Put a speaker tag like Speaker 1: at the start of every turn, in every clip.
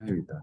Speaker 1: evitar.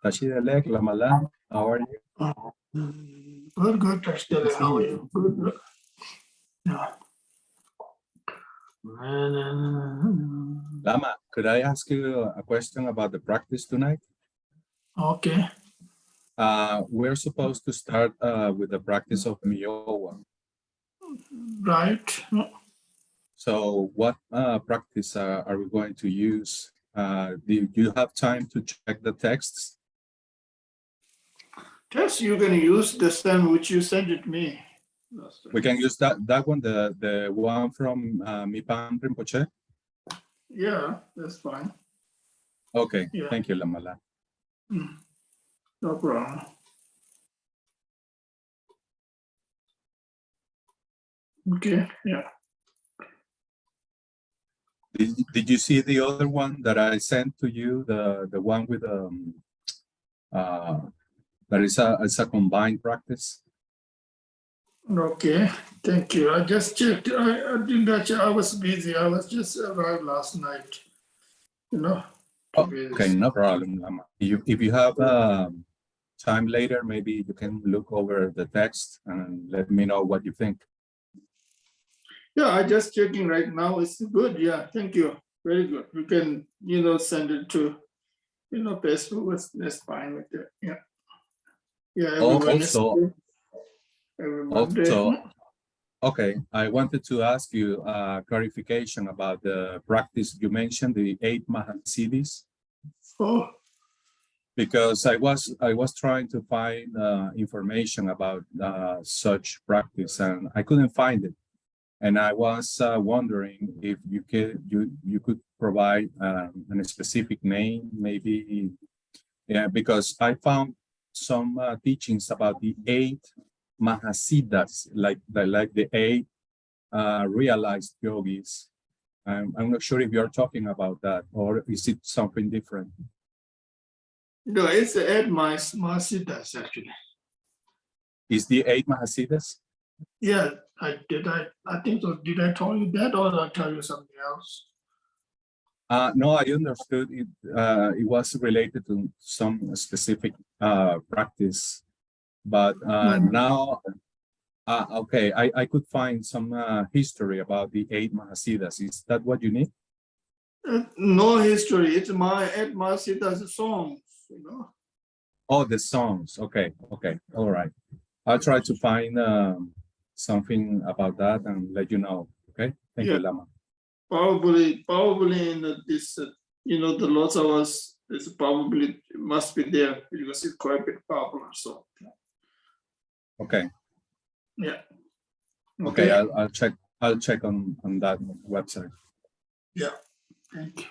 Speaker 1: Tashidalek, Lamala, how are you?
Speaker 2: Good, good, Tashidalek, how are you? Good, good. Yeah.
Speaker 1: Lama, could I ask you a question about the practice tonight?
Speaker 2: Okay.
Speaker 1: We're supposed to start with the practice of Miowa.
Speaker 2: Right.
Speaker 1: So what practice are we going to use? Do you have time to check the texts?
Speaker 2: Text you can use the same which you sent it me.
Speaker 1: We can use that one, the one from Patrul Rimpoche.
Speaker 2: Yeah, that's fine.
Speaker 1: Okay,
Speaker 2: Yeah.
Speaker 1: thank you, Lamala.
Speaker 2: No problem. Okay, yeah.
Speaker 1: Did you see the other one that I sent to you? The one with that is a combined practice.
Speaker 2: Okay, thank you. I just checked. I didn't actually, I was busy. I was just arrived last night. You know.
Speaker 1: Okay, no problem, Lama. If you have time later, maybe you can look over the text and let me know what you think.
Speaker 2: Yeah, I just checking right now. It's good. Yeah, thank you. Very good. You can, send it to, Facebook. That's fine with it. Yeah. Yeah, every Wednesday, every Monday.
Speaker 1: Okay, I wanted to ask you clarification about the practice you mentioned, the 8 Mahasiddhis.
Speaker 2: Oh.
Speaker 1: Because I was trying to find information about such practice and I couldn't find it. And I was wondering if you could provide a specific name, maybe, yeah, because I found some teachings about the 8 Mahasiddhas, like the 8 realized yogis. I'm not sure if you're talking about that, or is it something different?
Speaker 2: No, it's the 8 Mahasiddhas actually.
Speaker 1: Is the 8 Mahasiddhas?
Speaker 2: Yeah, I did. I think so. Did I tell you that, or did I tell you something else?
Speaker 1: No, I understood it. It was related to some specific practice, but now, okay, I could find some history about the 8 Mahasiddhas. Is that what you need?
Speaker 2: No history. It's my Ed Masita's songs. You know.
Speaker 1: Oh, the songs. Okay, okay, all right. I'll try to find something about that and let you know. Okay, thank you, Lama.
Speaker 2: Probably in this, the lots of us, it's probably must be there because it's quite a bit popular. So,
Speaker 1: Okay.
Speaker 2: yeah.
Speaker 1: Okay, I'll check. I'll check on that website.
Speaker 2: Yeah. Thank you.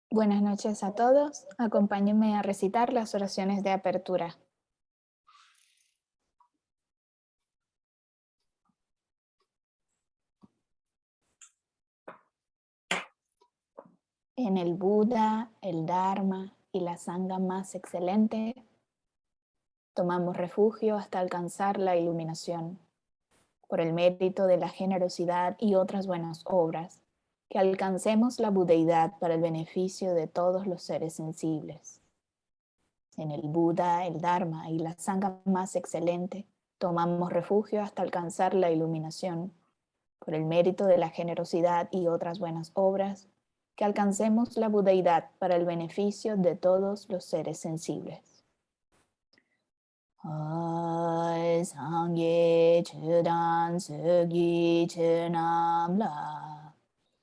Speaker 3: Buenas noches a todos. Acompáñenme a recitar las oraciones de apertura. En el Buda, el Dharma y la Sangha más excelente, tomamos refugio hasta alcanzar la iluminación. Por el mérito de la generosidad y otras buenas obras, que alcancemos la budeidad para el beneficio de todos los seres sensibles. En el Buda, el Dharma y la Sangha más excelente, tomamos refugio hasta alcanzar la iluminación. Por el mérito de la generosidad y otras buenas obras, que alcancemos la budeidad para el beneficio de todos los seres sensibles. Ai sangye chudan sugi chunam la,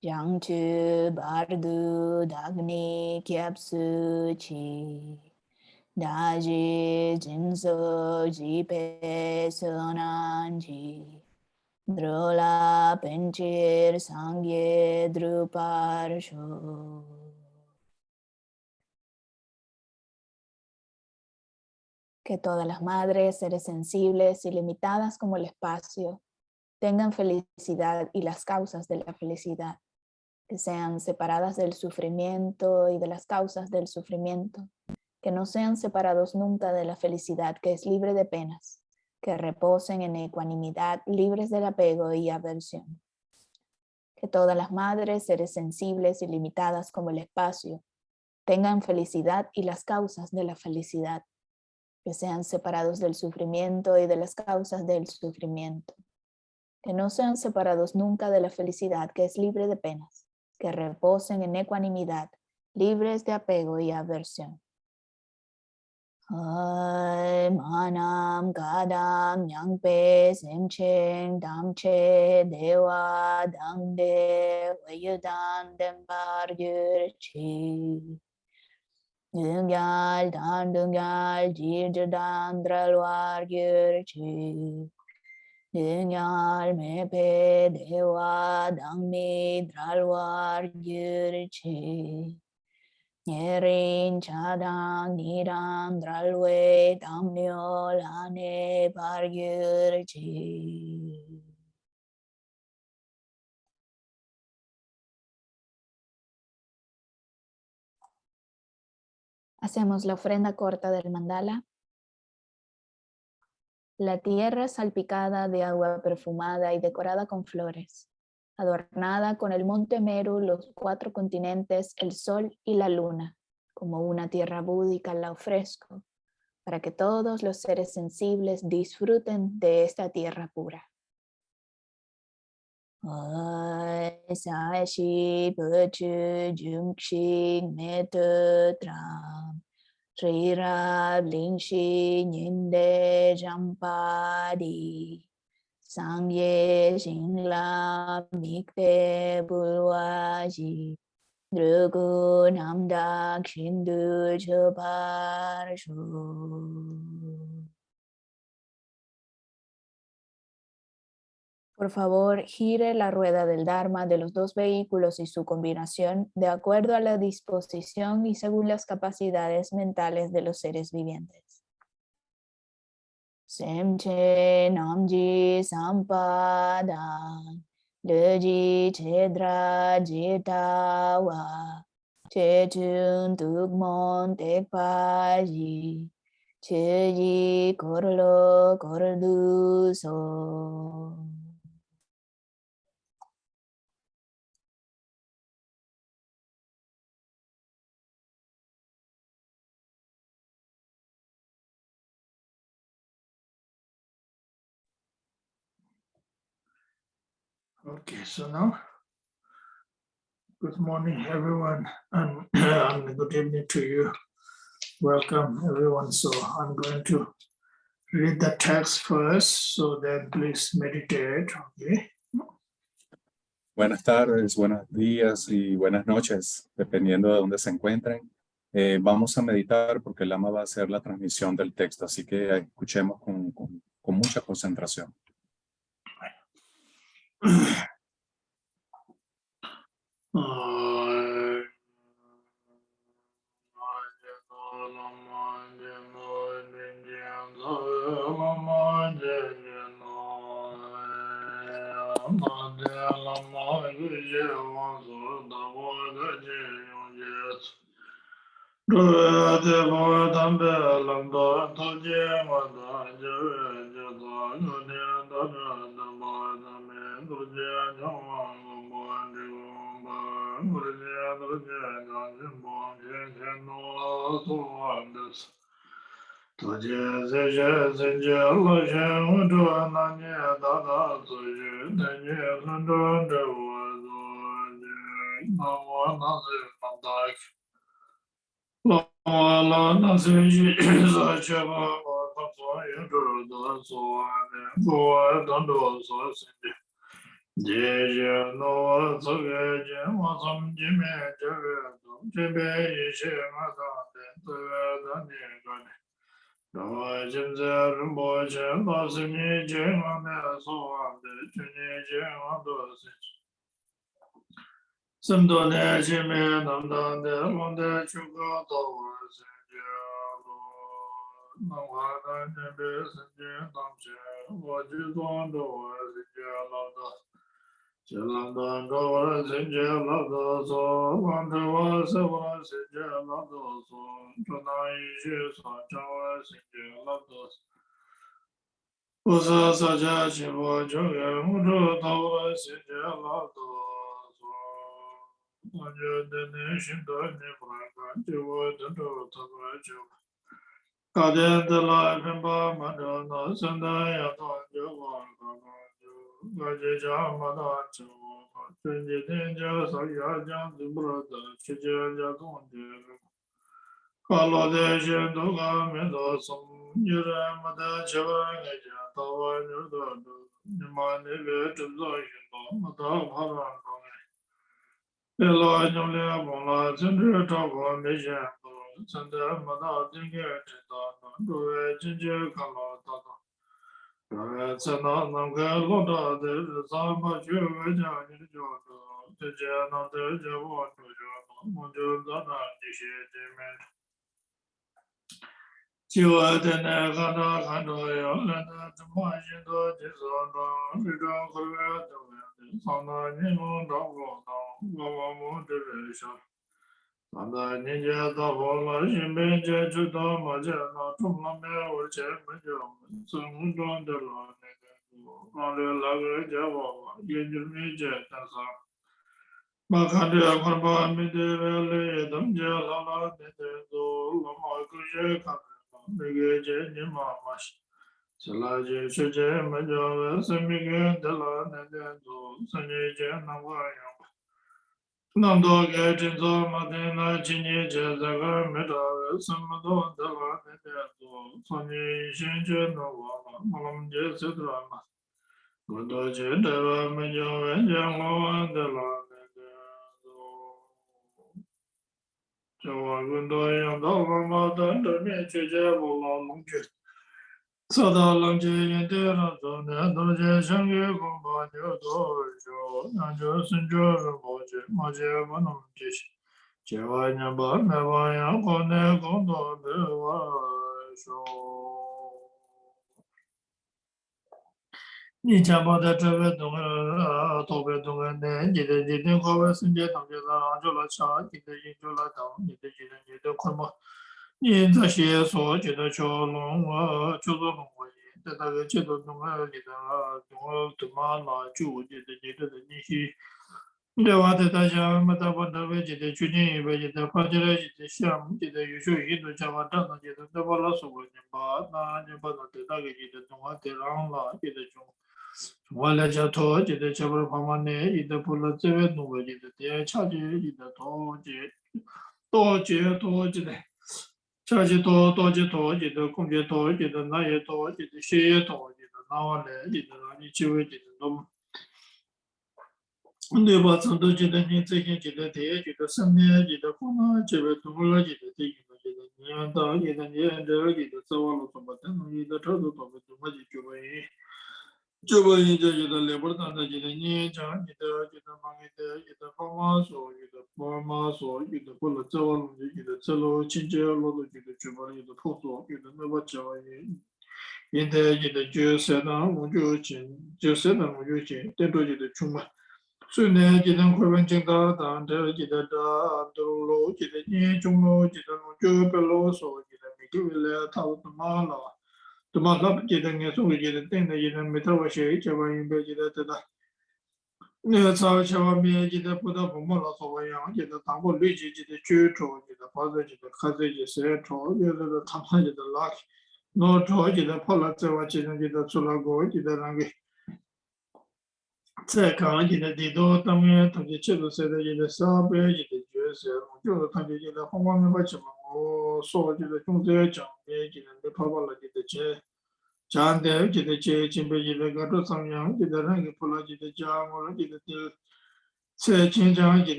Speaker 3: yang chu bardu dagni kyapsu chi, daji jinso jipe sonan ji, drola penchir sangye drupar sho. Que todas las madres, seres sensibles y limitadas como el espacio, tengan felicidad y las causas de la felicidad, que sean separadas del sufrimiento y de las causas del sufrimiento, que no sean separados nunca de la felicidad que es libre de penas, que reposen en ecuanimidad, libres del apego y aversión. Que todas las madres, seres sensibles y limitadas como el espacio, tengan felicidad y las causas de la felicidad, que sean separados del sufrimiento y de las causas del sufrimiento, que no sean separados nunca de la felicidad que es libre de penas, que reposen en ecuanimidad, libres de apego y aversión. Manam gadam nyangpe semchen damche dewa dangde vayudan dembar yurchi. Dungyal dan dungyal jirjadan dralwar yurchi. Dungyal mepe dewa dangmi dralwar yurchi. Nyerin chadang nidang dralwe damnyo lane pargyurchi. Hacemos la ofrenda corta del mandala. La tierra salpicada de agua perfumada y decorada con flores, adornada con el monte Meru, los 4 continentes, el sol y la luna. Como una tierra búdica la ofrezco, para que todos los seres sensibles disfruten de esta tierra pura. Sashi Pachu Jungshik Metu Tram Trirab Lingshi Nyinde Jampadi Sangye Shingla Mikte Bulwaji Drugu Namdak Shindu Chuparshu. Por favor, gire la rueda del Dharma de los 2 vehículos y su combinación de acuerdo a la disposición y según las capacidades mentales de los seres vivientes. Semche namji sampadan, leji chedra jitawa, chechun tukmon tekpaji, cheji korlo korduso.
Speaker 2: Okay, so now, good morning, everyone, and good evening to you. Welcome, everyone. So I'm going to read the text first, so then please meditate, okay?
Speaker 1: Buenas tardes, buenos días y buenas noches, dependiendo de dónde se encuentren. Vamos a meditar porque el Lama va a hacer la transmisión del texto, así que escuchemos con mucha concentración.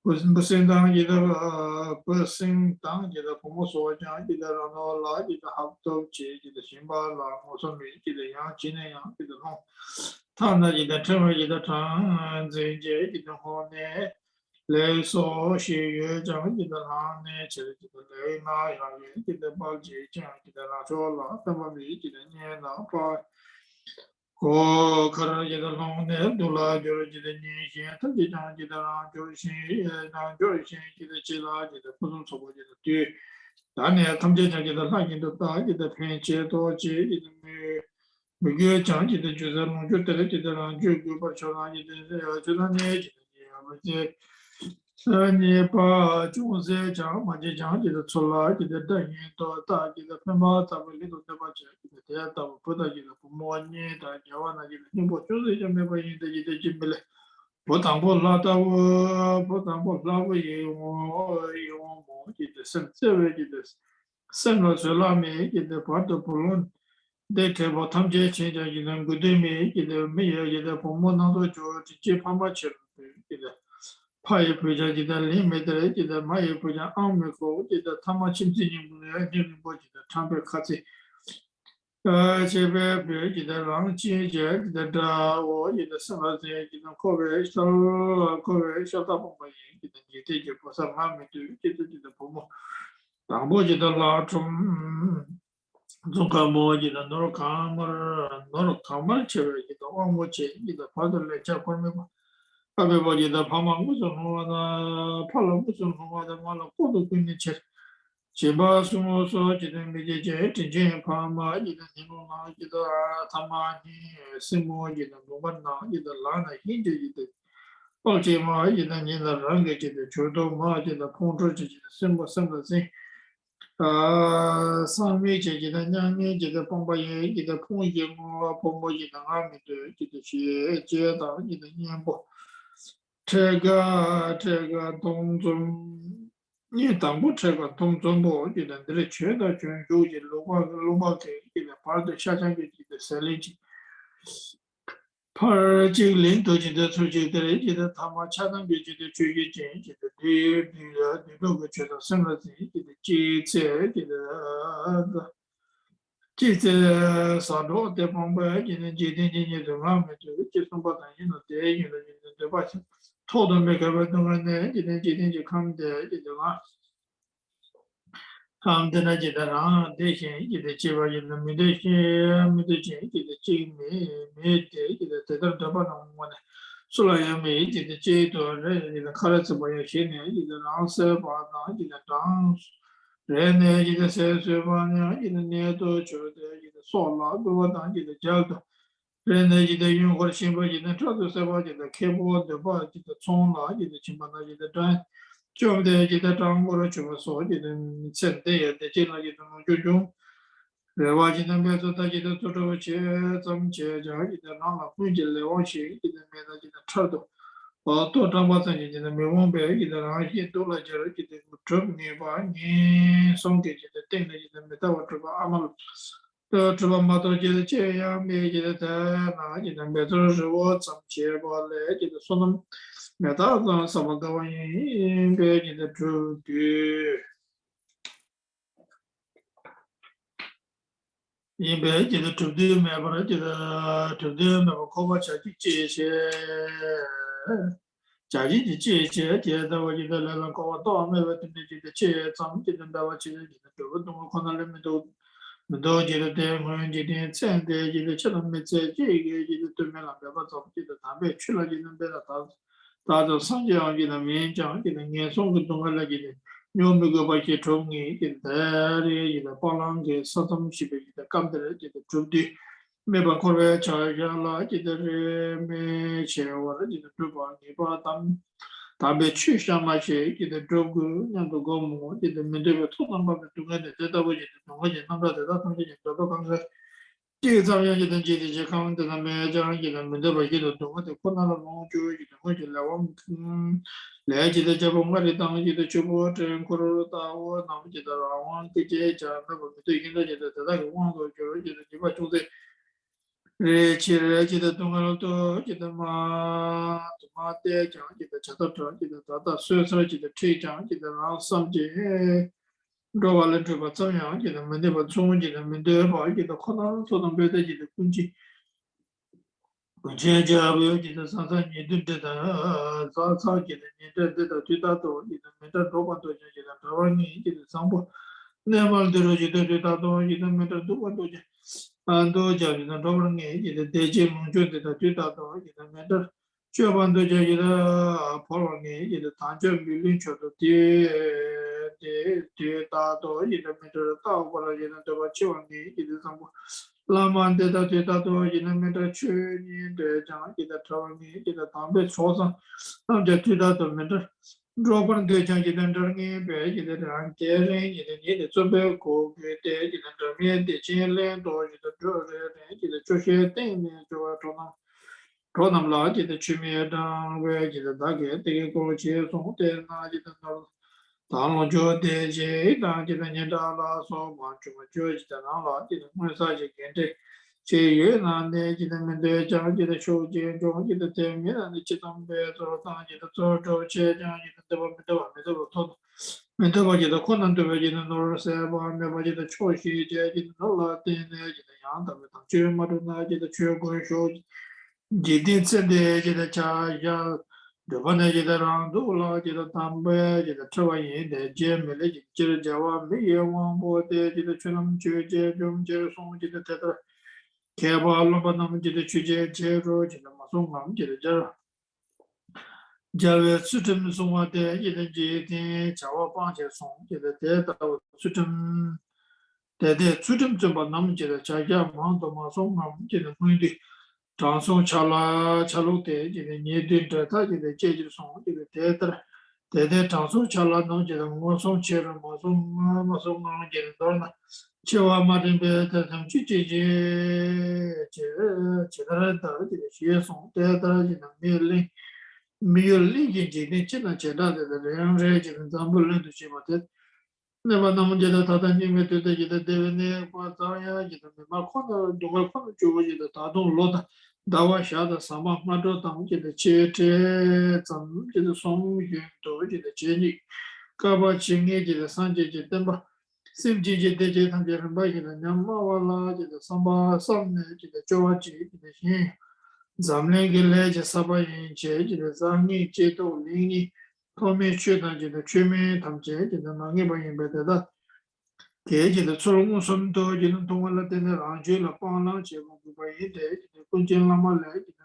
Speaker 2: 不是当你的不是当你的父母所讲，你的让我拉你的好多节，你的心巴拉，我说没你的样，今年样你的弄，他那你的成为你的长，这节你的好呢，来说学业讲你的行呢，其实你的来那样你的保洁讲你的那说了，那么没你的年老把。ko khara jida long ne dula jor jida ni shen ta jida jida lang jor shen lang jor shen jida chila jida pusum sobo jida tu da ne tam jida jida la jida ta jida pen che to che jida mi gyo chang jida juza long jor tere jida lang jor gyo par cho lang jida jida ne jida jida ni pa chung se chang ma je chang jida chola jida da yin to ta jida pen ba ta ba li to de ba che jida te ta ba pu da jida pu mo ni ta ja wa na jida ni bo chu se ja me ba yin de jida jin bele bo tang bo la ta wo bo tang bo la wo ye wo mo jida sen se we jida sen lo se la me jida pa to pu lon de te bo tam je che ja jida gu de me jida me ye jida pu mo na do jo ji je pa ma che jida 파이 부자지다 리메드레지다 마이 부자 아메고 지다 타마 침지니 문에 되는 거지다 참배 같이 제베 베지다 랑지제 지다 오지다 상아제 지다 코베 샤다 봉바이 지다 지데 보사 마메도 지다 보모 당보지다 라좀 좀가모지다 노르카마 체베지다 오모체 지다 파들레 차코메바 아베버지다 파마 무슨 호와다 팔로 무슨 호와다 말로 꼬도 끊는 체 제바 수모서 지든 미제제 진진 파마 이든 니모나 지다 타마니 스모지다 노반나 이다 라나 힌제지다 어제마 이든 니다 랑게지다 조도마 지다 폰조지다 스모 스모세 상미제지다 냥미제다 pom바예 지다 폰예모 pom보지다 아미도 지다 제다 지다 년보这个东中，你当不这个东中部，我觉得这里全都全有的罗马给的，把这下乡给的设立起，把这个领导级的出去的，觉得他们恰当给的追给建议的，对那个觉得生活自己的节奏的。这些啥多地方吧，今天都俺们就接送把东西弄对应的，对吧？头都没开不动了呢，今天就看的，对吧？他们在那记得让这些记得计划记得没得钱记得钱没得记得在这这把弄我呢，说了也没记得这多人记得看了直播有些年记得让十八当记得当。人呢，记得谁把呢？记得年都觉得记得少了，给我当记得教的。人呢，记得用我的新闻记得这都是把记得开播的把记得冲了，记得起码那记得转。就得记得掌握了怎么说，记得现在也得进了记得弄就中，另外记得没做到记得做这些怎么解决，记得让了分解来往去，记得没得记得差多，多张把自己记得没往白，记得让些多了就是记得这你把你送给记得定了记得没到我这个阿妈。这把马头记得这样，没记得在哪记得没做是我怎么接过来，记得说那么。没打算什么个玩意，应该记得注的，应该记得注的，没不然记得注的，没不考我下去这些，下去的这些，记得我记得来了考我到没不记得记得这，咱们记得到我记得记得这个东西可能里面都。没到记得在我记得真的记得吃了没在这个记得对面那边把早记得他们去了记得被他打。大家上讲记得面讲记得年送个东西来记得，有没个把些中年记得的记得帮人给啥东西的记得干的记得做的，没把过来查一下啦，记得是没钱我了记得做吧，你把他们去上嘛些记得做个那个个么，记得没这个突然把个东西的这到我记得东西那个得到东西得到刚才。这个照样就能接的去看，等他们这样就能没得把这个东西困难了，我就我就来我们来记得这帮我的当记得去过这可能打我那么记得了，我给这家那个对现在记得在那个网络就是记得你把就是 re chi re chi da tunga to chi da ma te chang chi da cha ta chi da ta ta su su chi da chi chang chi da na sam chi ro wa le ba zang yang chi da men de ba chung chi da men de ba chi da kho na so dang be de chi da kun chi kun chen ja bu chi da san san ni de de da za za chi da ni de de da tu da to chi da men da ro ba to chi da ta wa ni chi da sang bo ne mal de ro chi da tu da to chi da men da du ba to chi Ando jadi na dobro nge jadi deje mungjo de da tu da do jadi mender chua bando jadi da polo nge jadi tanjo milin cho do de da do jadi mender da polo jadi da ba chua nge jadi sambo lama de da tu da do jadi mender chu ni de jang jadi travel nge jadi tambe chosa tam de tu da do mender Robert de Jangi Dandarni, Bay, the Ranke, the Zobe, Go, the Dandamia, the Chinland, or the Jose, the Choshe thing, the Tonam Lodge, the Chimia down, where the Dugget, the Go Cheers, the Naji, the Tano de J, Danji, the Yadala, so much of a church, the Nala, the Massage again. Che na ne ji de men de jang ji de shou ji zhong ji de te mi na ni chi tang be zo tang ji de zo zhou che jang ji de ba me de ba me de lo to me de ba ji de kon nan de ji de no se ba me ba ji de chou xi je ji de no la de ne ji de yang da me tang ji ma de na ji de chue gu shou ji de zhen de ji de cha ya de ba ne ji de rang du la ji de tam be ji de che wa yin de je me le ji ji de ja wa me ye wang bo de ji de chue nam chue je zhong je song ji de te de Keba alba nam jide chuje jero jide masung nam jide jara. Jawe sutum sungwa de jide jide chawa pangche sung jide de dawa sutum de sutum zumba nam jide chaya mangdo masung nam jide mundi chansung chala chalu de jide nye dun data jide jejir sung jide de chansung chala nam jide masung chera masung nam jide dorna. Chewa marimbe tatam chi chi chi dara dara chi xie song dara dara chi na miyo ling chi chi ni chi na chi dara dara yang re chi na zambu ling tu chi ma te nema namu chi da tata ni me tu da chi da dewe ne kwa zang ya chi da me ma kwa na dunga kwa na chubu chi da tatung lo da dawa sha da sama ma do tang chi da che te zam chi da song yun to chi da che ni ka ba chi nge chi da san chi chi tenpa sim ji ji de ji thang ji ren ba ji de nyam ma wa la ji de sam ba sam ne ji de jo wa ji de yin zam le ge le ji sa ba yin che ji de zang ni che do li ni to me che dan ji de che me tam che ji de ma nge ba yin be de da ge ji de chu mu sum do ji de dong wa la de ne rang ji la pa na che bu ba yin de ji de kun jen la ma le ji de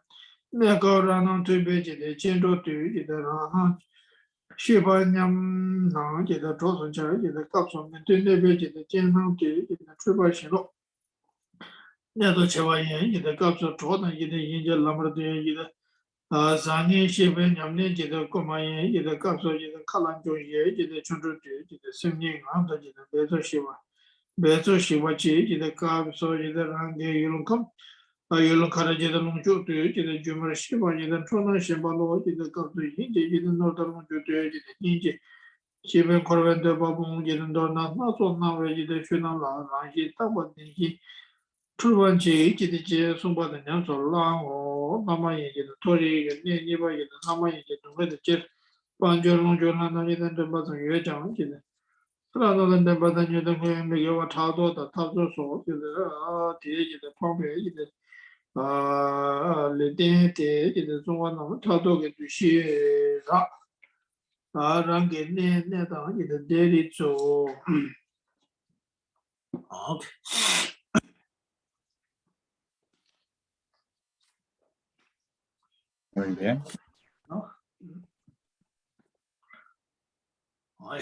Speaker 2: ne ga ra na tu be ji de jen do tu ji de ra ha 西班牙人这个做成这这个告诉我们对那边这个健康对这个出版线路，那都千万人这个告诉做的这个人家那么多这个3年西班牙人这个干嘛人这个告诉这个看兰中医这个全州对这个生命安的这个别做西瓜鸡这个告诉这个让给有人看。有人看到这个龙舟队，这个专门西方这个川南西巴路这个搞对应这个诺达龙舟队这个应届，西边科文的巴布这个到那做那位这个去那哪些大部分些出版界这个这送报的人说啦哦，那么也就是托里个你把也那么也就准备的这帮助龙舟那这个这把成越讲这个。那那把咱觉得会每个我差多的，他就说就是第一的旁边一个。里边的这个中国能操作给这些让给那当你的这里做，OK，
Speaker 1: Muy bien.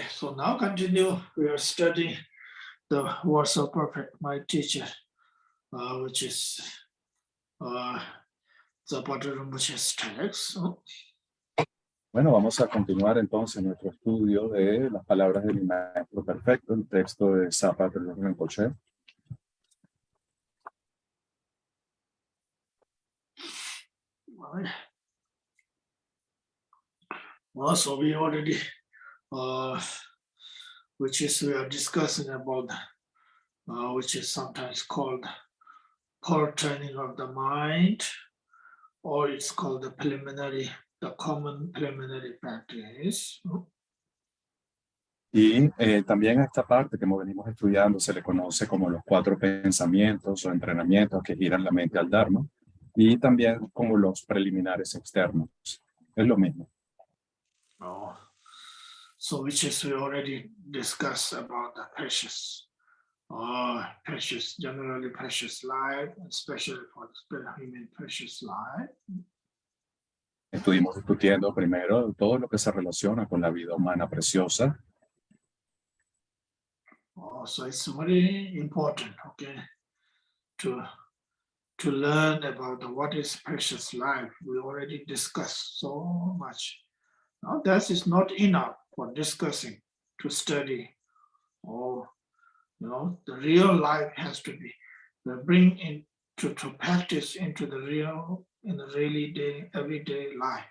Speaker 2: So now continue. We are studying the words of perfect, my teacher, which is the Patrul Rimpoche's text.
Speaker 1: Bueno, vamos a continuar entonces nuestro estudio de las palabras del maestro perfecto, el texto de Patrul Rimpoche.
Speaker 2: So we already, which is we are discussing about, which is sometimes called poor training of the mind, or it's called the common preliminary practice.
Speaker 1: Y también a esta parte que hemos venimos estudiando se le conoce como los 4 pensamientos o entrenamientos que giran la mente al Dharma, y también como los preliminares externos. Es lo mismo.
Speaker 2: Oh. So which is we already discussed about the precious, generally precious life, especially for the spirit human precious life.
Speaker 1: Estuvimos discutiendo primero todo lo que se relaciona con la vida humana preciosa.
Speaker 2: Oh, so it's very important, okay, to learn about what is precious life. We already discussed so much. Now that is not enough for discussing, to study. Oh, the real life has to be bring into to practice into the real in the really everyday life.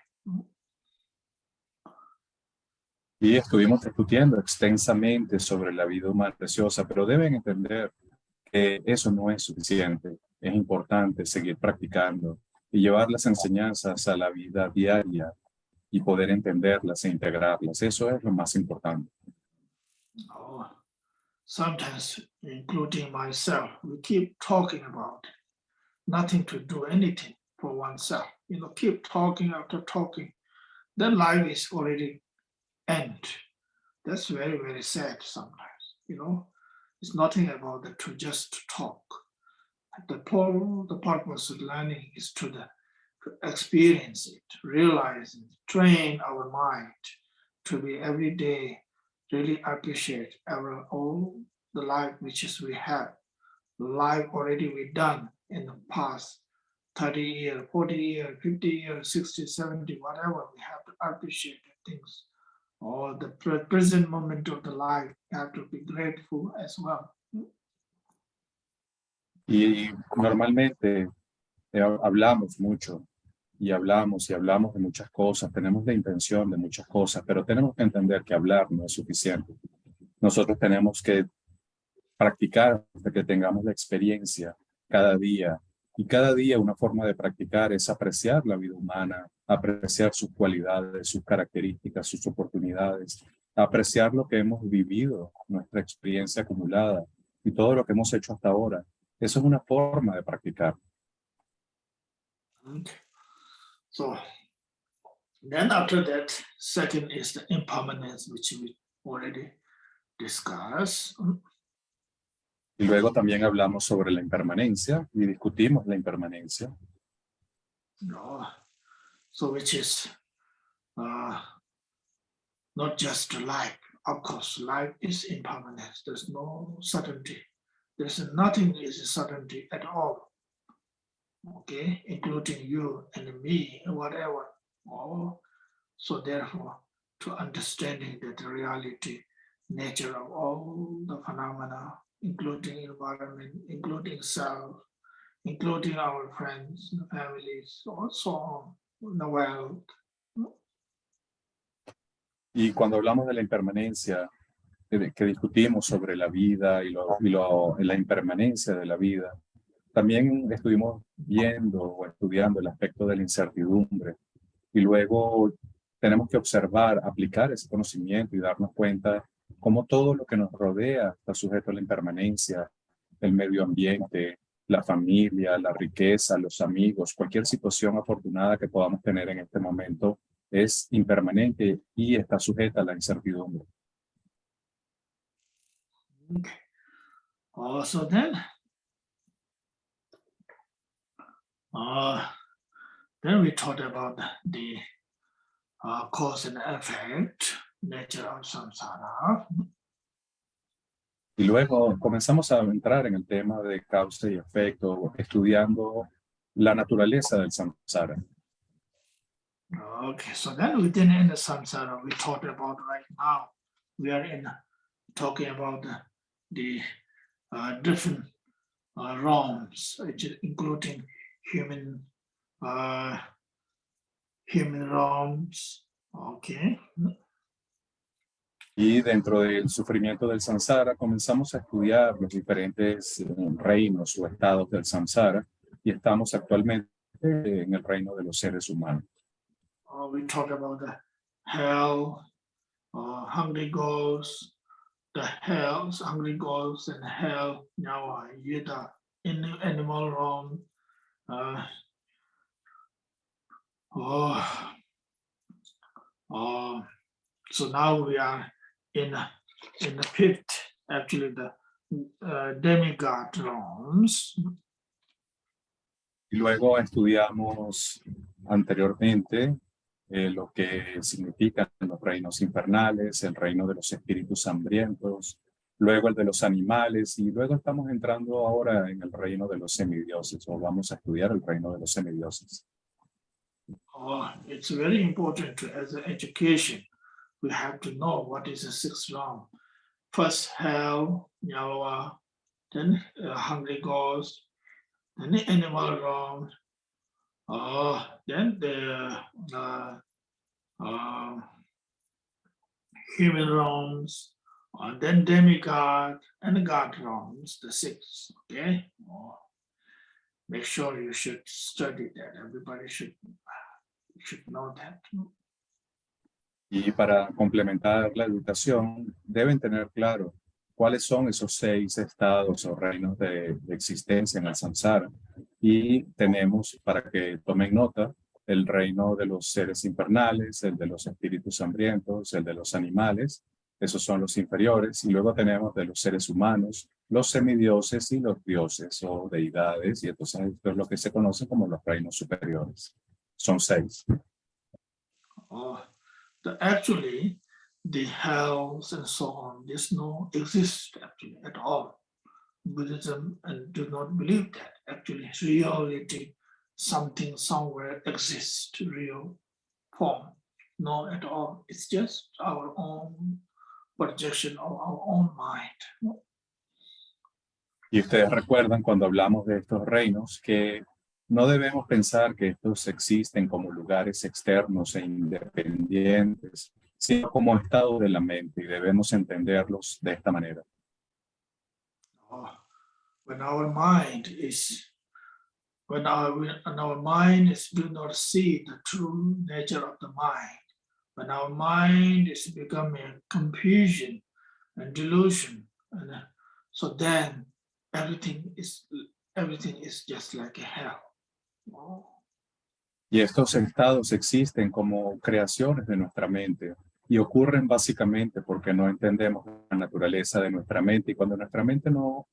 Speaker 1: Y estuvimos discutiendo extensamente sobre la vida humana preciosa, pero deben entender que eso no es suficiente. Es importante seguir practicando y llevar las enseñanzas a la vida diaria y poder entenderlas e integrarlas. Eso es lo más importante.
Speaker 2: Oh, sometimes, including myself, we keep talking about it. Nothing to do anything for oneself. Keep talking after talking. Then life is already end. That's very, very sad sometimes. It's nothing about that to just talk. The purpose of learning is to experience it, realize it, train our mind to be every day really appreciate all the life which is we have, the life already we done in the past 30 years, 40 years, 50 years, 60, 70, whatever, we have to appreciate the things. Or the present moment of the life, we have to be grateful as well.
Speaker 1: Y normalmente hablamos mucho y hablamos de muchas cosas, tenemos la intención de muchas cosas, pero tenemos que entender que hablar no es suficiente. Nosotros tenemos que practicar hasta que tengamos la experiencia cada día. Y cada día una forma de practicar es apreciar la vida humana, apreciar sus cualidades, sus características, sus oportunidades, apreciar lo que hemos vivido, nuestra experiencia acumulada y todo lo que hemos hecho hasta ahora. Eso es una forma de practicar.
Speaker 2: Okay. So then after that, second is the impermanence, which we already discussed.
Speaker 1: Y luego también hablamos sobre la impermanencia y discutimos la impermanencia.
Speaker 2: No. So which is not just life. Of course, life is impermanent. There's no certainty. There's nothing is certainty at all. Okay, including you and me, whatever. Oh, so therefore, to understanding that the reality, nature of all the phenomena, including environment, including self, including our friends, families, also in the world.
Speaker 1: Y cuando hablamos de la impermanencia, que discutimos sobre la vida y la impermanencia de la vida, también estuvimos viendo o estudiando el aspecto de la incertidumbre. Y luego tenemos que observar, aplicar ese conocimiento y darnos cuenta cómo todo lo que nos rodea está sujeto a la impermanencia, el medio ambiente, la familia, la riqueza, los amigos, cualquier situación afortunada que podamos tener en este momento es impermanente y está sujeta a la incertidumbre.
Speaker 2: Okay. So then we talked about the cause and effect, nature of samsara.
Speaker 1: Y luego comenzamos a entrar en el tema de causa y efecto, estudiando la naturaleza del samsara.
Speaker 2: Okay, so then within the samsara, we talked about right now, we are talking about the different realms, including human realms. Okay.
Speaker 1: Y dentro del sufrimiento del samsara comenzamos a estudiar los diferentes reinos o estados del samsara y estamos actualmente en el reino de los seres humanos.
Speaker 2: We talk about the hell, hungry ghosts, the hells, hungry ghosts and hell. Now, yet in the animal realm. So now we are in the pit, actually the demigod realms.
Speaker 1: Y luego estudiamos anteriormente lo que significan los reinos infernales, el reino de los espíritus hambrientos, luego el de los animales, y luego estamos entrando ahora en el reino de los semidioses, o vamos a estudiar el reino de los semidioses.
Speaker 2: It's very important as an education. We have to know what is the sixth realm. First hell, then hungry ghost, then the animal realm, then the human realms, then demigod and the god realms, the six. Okay, make sure you should study that. Everybody should know that.
Speaker 1: Y para complementar la educación, deben tener claro cuáles son esos 6 estados o reinos de existencia en el samsara. Y tenemos, para que tomen nota, el reino de los seres infernales, el de los espíritus hambrientos, el de los animales, esos son los inferiores, y luego tenemos de los seres humanos, los semidioses y los dioses o deidades, y entonces esto es lo que se conoce como los reinos superiores. Son 6.
Speaker 2: Actually, the hells and so on, this no exist actually at all. Buddhism and do not believe that. Actually, reality, something somewhere exists, real form. No, at all. It's just our own projection of our own mind.
Speaker 1: Y ustedes recuerdan cuando hablamos de estos reinos que no debemos pensar que estos existen como lugares externos e independientes, sino como estado de la mente, y debemos entenderlos de esta manera.
Speaker 2: When our mind is do not see the true nature of the mind, when our mind is becoming confusion and delusion, and so then everything is just like a hell.
Speaker 1: Y estos estados existen como creaciones de nuestra mente y ocurren básicamente porque no entendemos la naturaleza de nuestra mente, y cuando nuestra mente no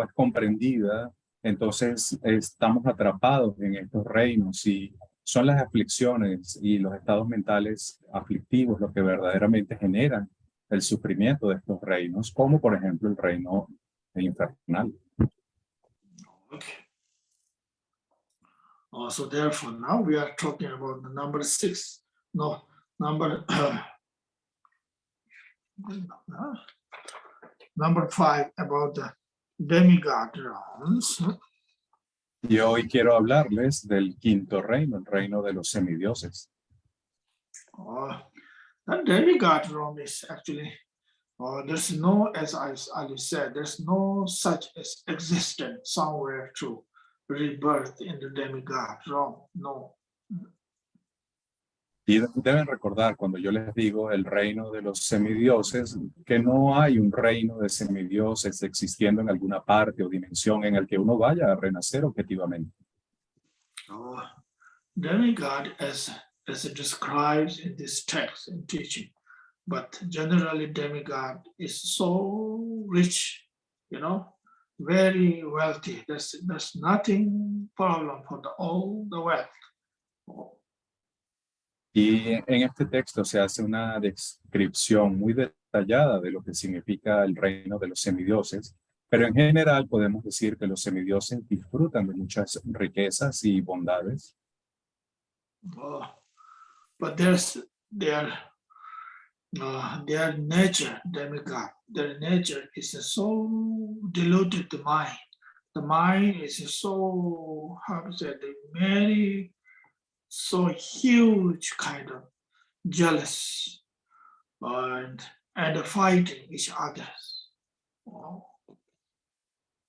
Speaker 1: es comprendida, entonces estamos atrapados en estos reinos, y son las aflicciones y los estados mentales aflictivos lo que verdaderamente generan el sufrimiento de estos reinos, como por ejemplo el reino infernal.
Speaker 2: Okay. So therefore, now we are talking about the number 6. No, number 5 about the demigod realms.
Speaker 1: Y hoy quiero hablarles del quinto reino, el reino de los semidioses.
Speaker 2: That demigod realm is actually, there's no, as Ali said, there's no such as existence somewhere to rebirth in the demigod realm. No.
Speaker 1: Y deben recordar cuando yo les digo el reino de los semidioses, que no hay un reino de semidioses existiendo en alguna parte o dimensión en el que uno vaya a renacer objetivamente.
Speaker 2: Demigod, as it describes in this text and teaching, but generally demigod is so rich, very wealthy. There's nothing problem for all the wealth.
Speaker 1: Y en este texto se hace una descripción muy detallada de lo que significa el reino de los semidioses, pero en general podemos decir que los semidioses disfrutan de muchas riquezas y bondades.
Speaker 2: But their nature, demigod, their nature is so diluted the mind. The mind is so, very, so huge kind of jealous and fighting each other.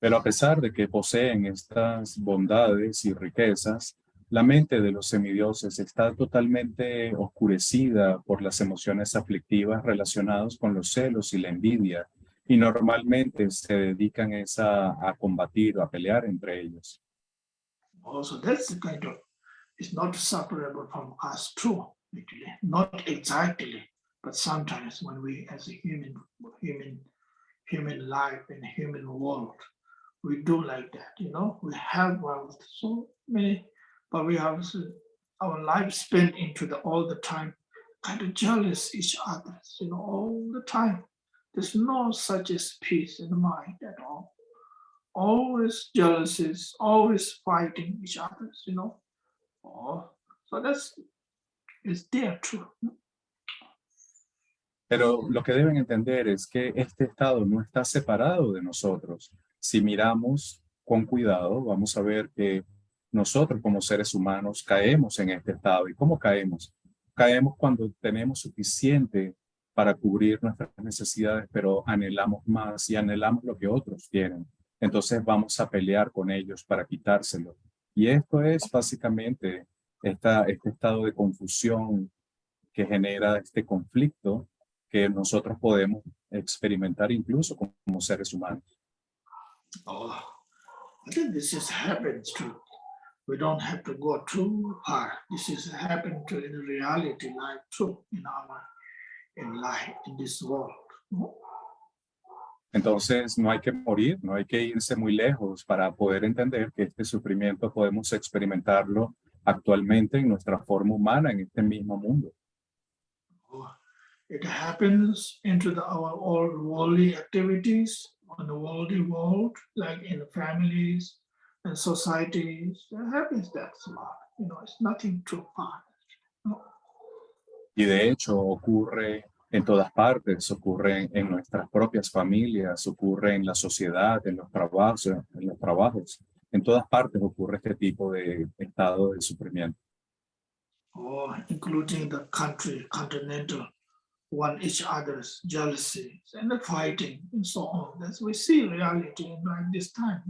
Speaker 1: Pero a pesar de que poseen estas bondades y riquezas, la mente de los semidioses está totalmente oscurecida por las emociones aflictivas relacionadas con los celos y la envidia, y normalmente se dedican a combatir o a pelear entre ellos.
Speaker 2: Also, that's the kind of, it's not separable from us too, actually. Not exactly, but sometimes when we, as a human life in a human world, we do like that, we have wealth, so many, but we have our life spent into all the time kind of jealous each other, all the time. There's no such as peace in the mind at all. Always jealousies, always fighting each other, Oh, so it's there too.
Speaker 1: Pero lo que deben entender es que este estado no está separado de nosotros. Si miramos con cuidado, vamos a ver que nosotros como seres humanos caemos en este estado. ¿Y cómo caemos? Caemos cuando tenemos suficiente para cubrir nuestras necesidades, pero anhelamos más y anhelamos lo que otros tienen. Entonces vamos a pelear con ellos para quitárselo. Y esto es básicamente este estado de confusión que genera este conflicto que nosotros podemos experimentar incluso como seres humanos.
Speaker 2: Oh, I think this just happens too. We don't have to go too far. This is happening to in reality life too, in life, in this world.
Speaker 1: Entonces no hay que morir, no hay que irse muy lejos para poder entender que este sufrimiento podemos experimentarlo actualmente en nuestra forma humana en este mismo mundo.
Speaker 2: It happens into our all worldly activities on the worldly world, like in families and societies. It happens that small. It's nothing too far.
Speaker 1: Y de hecho ocurre en todas partes, ocurre en nuestras propias familias, ocurre en la sociedad, en los trabajos. En todas partes ocurre este tipo de estado de sufrimiento.
Speaker 2: Including the continental, one each other's jealousies and the fighting and so on. As we see reality in like this time,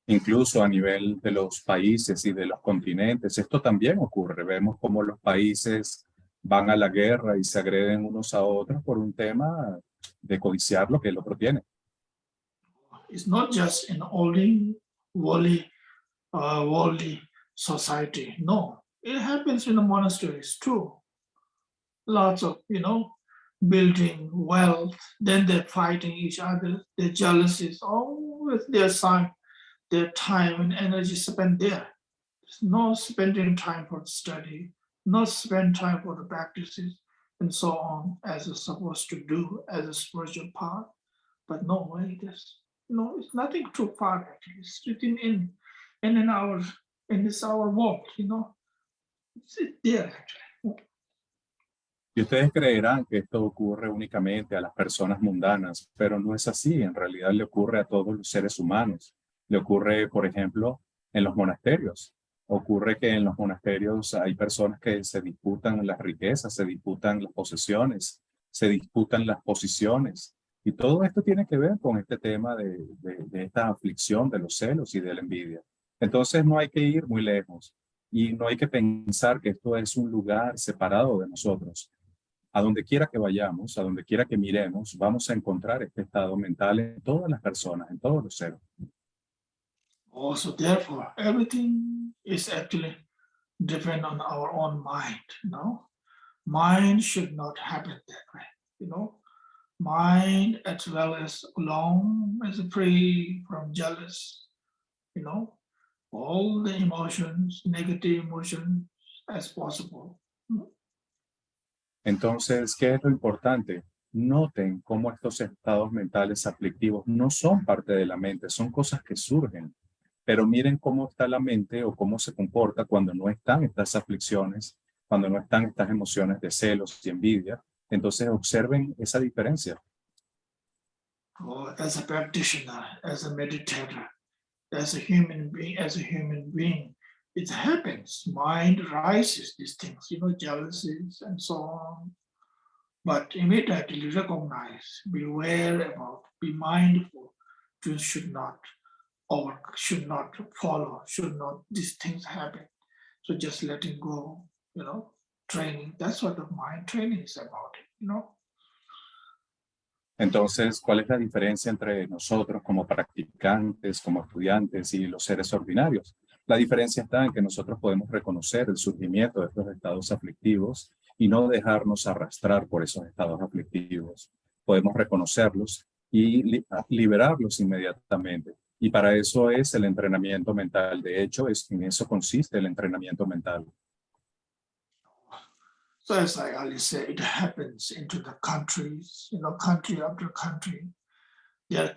Speaker 1: Incluso a nivel de los países y de los continentes, esto también ocurre. Vemos cómo los países van a la guerra y se agreden unos a otros por un tema de codiciar lo que el otro tiene.
Speaker 2: It's not just in only worldly society. No, it happens in the monasteries too. Lots of, building wealth, then they're fighting each other, their jealousies, always their time and energy spent there. There's no spending time for study, not spend time for the practices and so on, as it's supposed to do as a spiritual path. But no way, it's nothing too far actually. It's written in our world, It's there actually.
Speaker 1: Y ustedes creerán que esto ocurre únicamente a las personas mundanas, pero no es así. En realidad le ocurre a todos los seres humanos. Le ocurre, por ejemplo, en los monasterios. Ocurre que en los monasterios hay personas que se disputan las riquezas, se disputan las posesiones, se disputan las posiciones. Y todo esto tiene que ver con este tema de esta aflicción de los celos y de la envidia. Entonces no hay que ir muy lejos y no hay que pensar que esto es un lugar separado de nosotros. A donde quiera que vayamos, a donde quiera que miremos, vamos a encontrar este estado mental en todas las personas, en todos los seres.
Speaker 2: Also, therefore, everything is actually depend on our own mind, Mind should not happen that way, Mind as well as alone as free from jealous, all the emotions, negative emotions as possible.
Speaker 1: Entonces, ¿qué es lo importante? Noten cómo estos estados mentales aflictivos no son parte de la mente, son cosas que surgen. Pero miren cómo está la mente o cómo se comporta cuando no están estas aflicciones, cuando no están estas emociones de celos y envidia. Entonces observen esa diferencia.
Speaker 2: As a practitioner, as a meditator, as a human being, it happens. Mind rises these things, jealousies and so on. but immediately recognize, beware about, be mindful, you should not follow, should not, these things happen. So just letting go, training, that's what the mind training is about,
Speaker 1: Entonces, ¿cuál es la diferencia entre nosotros como practicantes, como estudiantes y los seres ordinarios? La diferencia está en que nosotros podemos reconocer el surgimiento de estos estados aflictivos y no dejarnos arrastrar por esos estados aflictivos. Podemos reconocerlos y liberarlos inmediatamente. Y para eso es el entrenamiento mental. De hecho, en eso consiste el entrenamiento mental.
Speaker 2: So as I always say, it happens into the countries, country after country. They are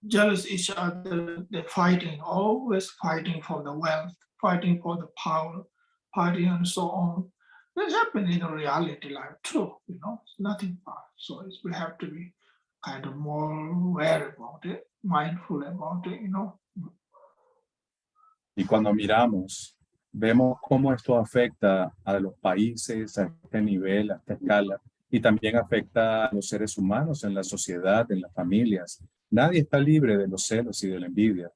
Speaker 2: jealous each other, they're fighting, always fighting for the wealth, fighting for the power, fighting and so on. That happens in a reality life too, it's nothing far. So we have to be kind of more aware about it, mindful about it,
Speaker 1: Y cuando miramos, vemos cómo esto afecta a los países a este nivel, a esta escala, y también afecta a los seres humanos en la sociedad, en las familias. Nadie está libre de los celos y de la envidia.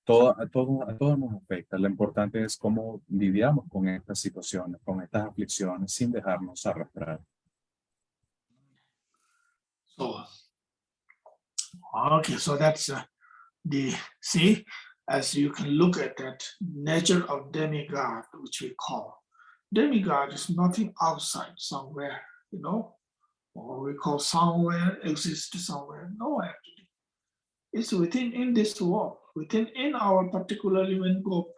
Speaker 1: A todos nos afecta. Lo importante es cómo lidiamos con estas situaciones, con estas aflicciones, sin dejarnos arrastrar.
Speaker 2: So, okay, so that's see, as you can look at that nature of demigod, which we call. Demigod is nothing outside somewhere, or we call somewhere, exists somewhere. No, actually. It's within in this world, in our particularly when we go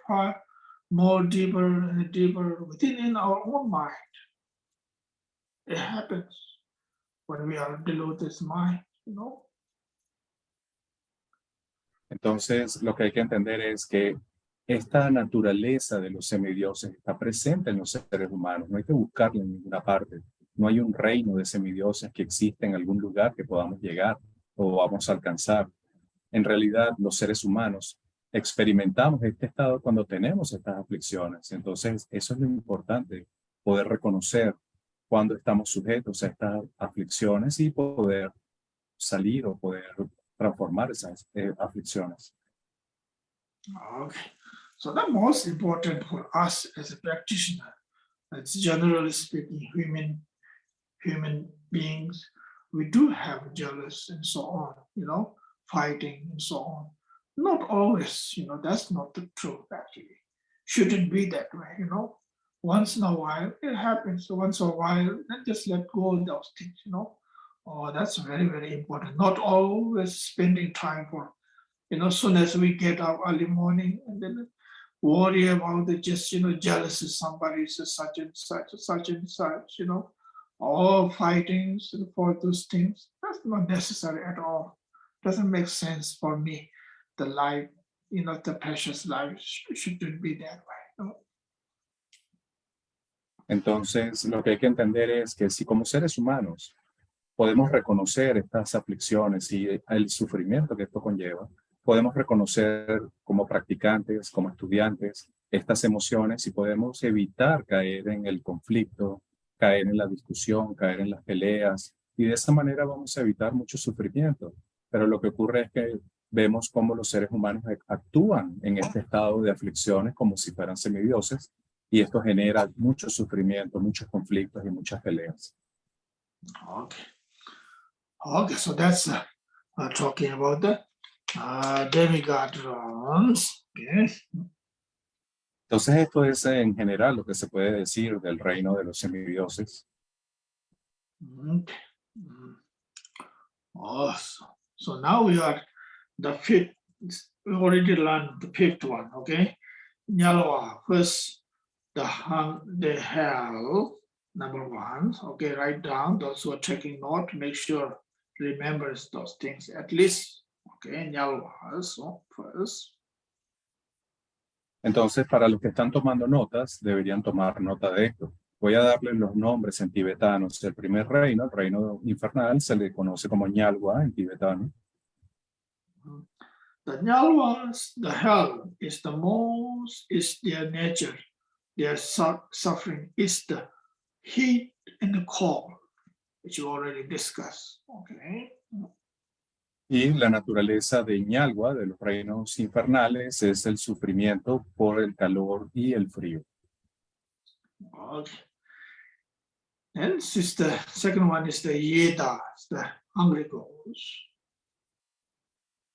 Speaker 2: more deeper and deeper, within in our own mind. It happens when we are below this mind,
Speaker 1: Entonces, lo que hay que entender es que esta naturaleza de los semidioses está presente en los seres humanos. No hay que buscarla en ninguna parte. No hay un reino de semidioses que existe en algún lugar que podamos llegar o vamos a alcanzar. En realidad, los seres humanos experimentamos este estado cuando tenemos estas aflicciones. Entonces, eso es lo importante, poder reconocer cuando estamos sujetos a estas aflicciones y poder salir o poder transformar esas aflicciones.
Speaker 2: Okay, so the most important for us as a practitioner, as generally speaking, human beings, we do have jealous and so on, fighting and so on. Not always, that's not the truth actually. Shouldn't be that way, Once in a while it happens. Once in a while, then just let go of those things, Oh, that's very, very important. Not always spending time for, as soon as we get up early morning and then worry about it, just, jealous of somebody, such and such, all fighting for those things. That's not necessary at all. Doesn't make sense for me. The life, the precious life shouldn't be that way.
Speaker 1: Entonces, lo que hay que entender es que si como seres humanos podemos reconocer estas aflicciones y el sufrimiento que esto conlleva, podemos reconocer como practicantes, como estudiantes, estas emociones y podemos evitar caer en el conflicto, caer en la discusión, caer en las peleas, y de esa manera vamos a evitar mucho sufrimiento. Pero lo que ocurre es que vemos cómo los seres humanos actúan en este estado de aflicciones como si fueran semidioses, y esto genera mucho sufrimiento, muchos conflictos y muchas peleas.
Speaker 2: Okay, so that's talking about the demigods. Okay.
Speaker 1: Entonces esto es en general lo que se puede decir del reino de los semidioses.
Speaker 2: Okay. Awesome. So now we are the fifth. We already learned the fifth one. Okay. Nyalwa first, the hell. Number one. Okay, write down those who are taking note. Make sure remembers those things at least. Okay, Nyalwa. So first.
Speaker 1: Entonces, para los que están tomando notas, deberían tomar nota de esto. Voy a darles los nombres en tibetanos. El primer reino, el reino infernal, se le conoce como Nyalwa en tibetano.
Speaker 2: The Nyalwas, the hell, is their nature. Their suffering is the heat and the cold. which you already discussed. Okay.
Speaker 1: Y la naturaleza de Ñalgua, de los reinos infernales, es el sufrimiento por el calor y el frío.
Speaker 2: Okay. And the second one is the Yeda, the hungry ghosts.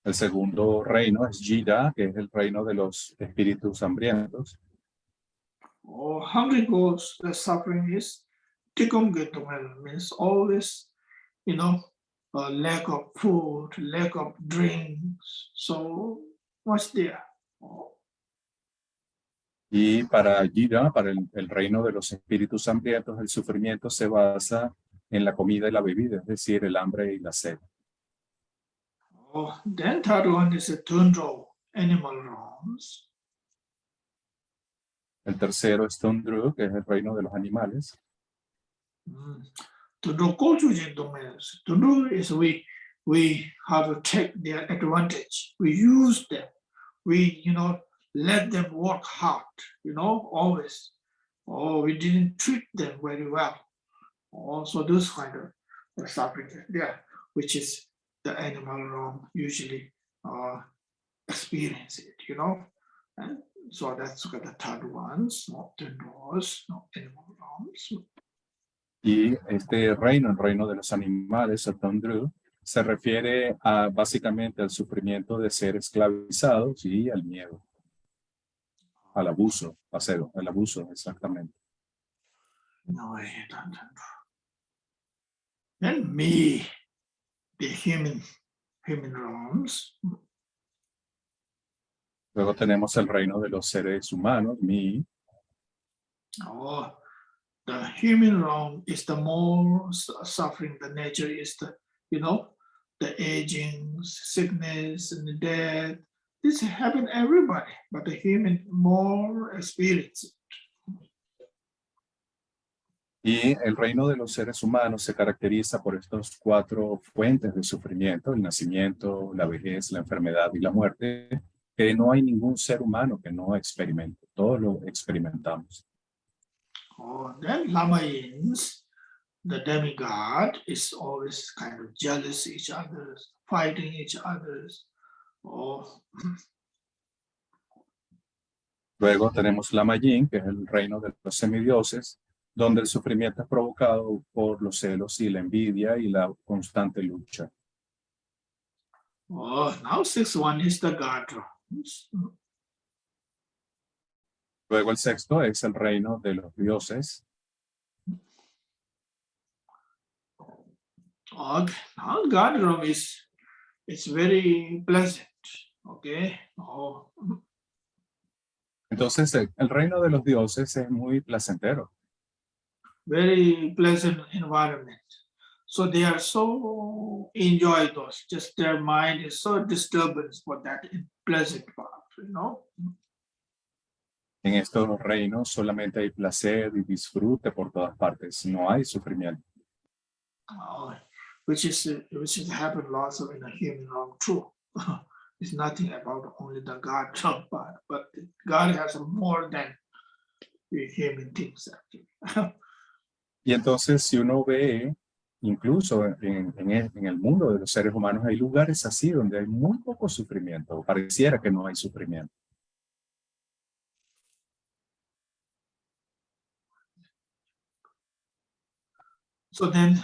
Speaker 1: El segundo reino es Jida, que es el reino de los espíritus hambrientos.
Speaker 2: Oh, hungry ghosts, the suffering is tikum getumel, means always, lack of food, lack of drinks, so much there. Oh.
Speaker 1: Y para Jida, para el reino de los espíritus hambrientos, el sufrimiento se basa en la comida y la bebida, es decir, el hambre y la sed.
Speaker 2: Oh, then third one is a tundro, animal realms.
Speaker 1: El tercero es Tundru, que es el reino de los animales.
Speaker 2: Tundro culture domains. Tundro is we have to take their advantage. We use them. We let them work hard. Always. Oh, we didn't treat them very well. Also, those kind of suffering there, which is the animal realm usually experience it. And so that's the third ones, not the doors, not animal realms.
Speaker 1: Y este reino, el reino de los animales, el Tundru, se refiere básicamente al sufrimiento de ser esclavizados y al miedo, al abuso, al abuso, exactamente.
Speaker 2: No, I don't know. And me, the human realms.
Speaker 1: Luego tenemos el reino de los seres humanos, Mi.
Speaker 2: Oh, the human realm is the more suffering. The nature is the aging, sickness, and the death. This happen everybody, but the human more experience it.
Speaker 1: Y el reino de los seres humanos se caracteriza por estas 4 fuentes de sufrimiento: el nacimiento, la vejez, la enfermedad y la muerte, que no hay ningún ser humano que no experimente. Todos lo experimentamos.
Speaker 2: Oh, then Lamayans, the demigod, is always kind of jealous each other, fighting each other. Oh.
Speaker 1: Luego tenemos Lama Yin, que es el reino de los semidioses, donde el sufrimiento es provocado por los celos y la envidia y la constante lucha.
Speaker 2: Oh, now 6th is the god.
Speaker 1: Luego el sexto es el reino de los dioses.
Speaker 2: Oh, now god realm it's very pleasant. Okay. Oh.
Speaker 1: Entonces el reino de los dioses es muy placentero.
Speaker 2: Very pleasant environment. So they are so enjoy those. Just their mind is so disturbance for that pleasant part,
Speaker 1: En estos reinos solamente hay placer y disfrute por todas partes. No hay sufrimiento.
Speaker 2: Which is happened lots of in a human realm too. It's nothing about only the God realm part, but God has more than the human things actually.
Speaker 1: Y entonces si uno ve, incluso en el mundo de los seres humanos, hay lugares así donde hay muy poco sufrimiento. Pareciera que no hay sufrimiento.
Speaker 2: So then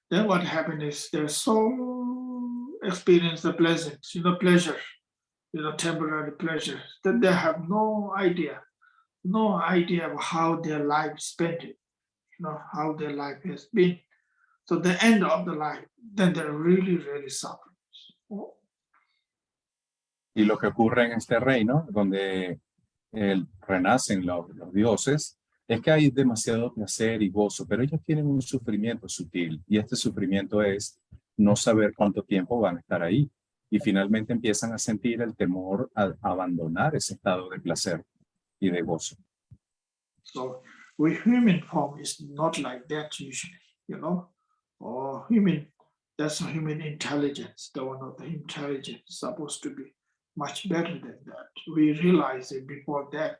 Speaker 2: what happened is they're so experience the pleasant, pleasure, temporary pleasure, that they have no idea of how their life spent it, how their life has been. So the end of the life, then they're really, really suffering.
Speaker 1: Y lo que ocurre en este reino, donde renacen los dioses, es que hay demasiado placer y gozo, pero ellos tienen un sufrimiento sutil, y este sufrimiento es no saber cuánto tiempo van a estar ahí, y finalmente empiezan a sentir el temor a abandonar ese estado de placer y de gozo.
Speaker 2: So we human form is not like that usually, or that's a human intelligence. The one of the intelligence is supposed to be much better than that. We realize it before that,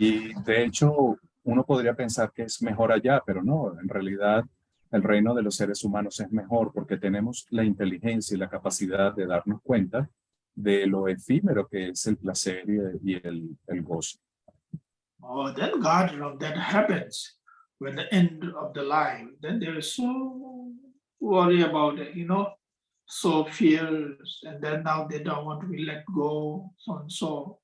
Speaker 1: Y de hecho, uno podría pensar que es mejor allá, pero no, en realidad el reino de los seres humanos es mejor porque tenemos la inteligencia y la capacidad de darnos cuenta de lo efímero que es el placer y el gozo.
Speaker 2: Oh, then God, that happens when the end of the life. Then they are so worried about it, so fierce, and then now they don't want to be let go, so and so,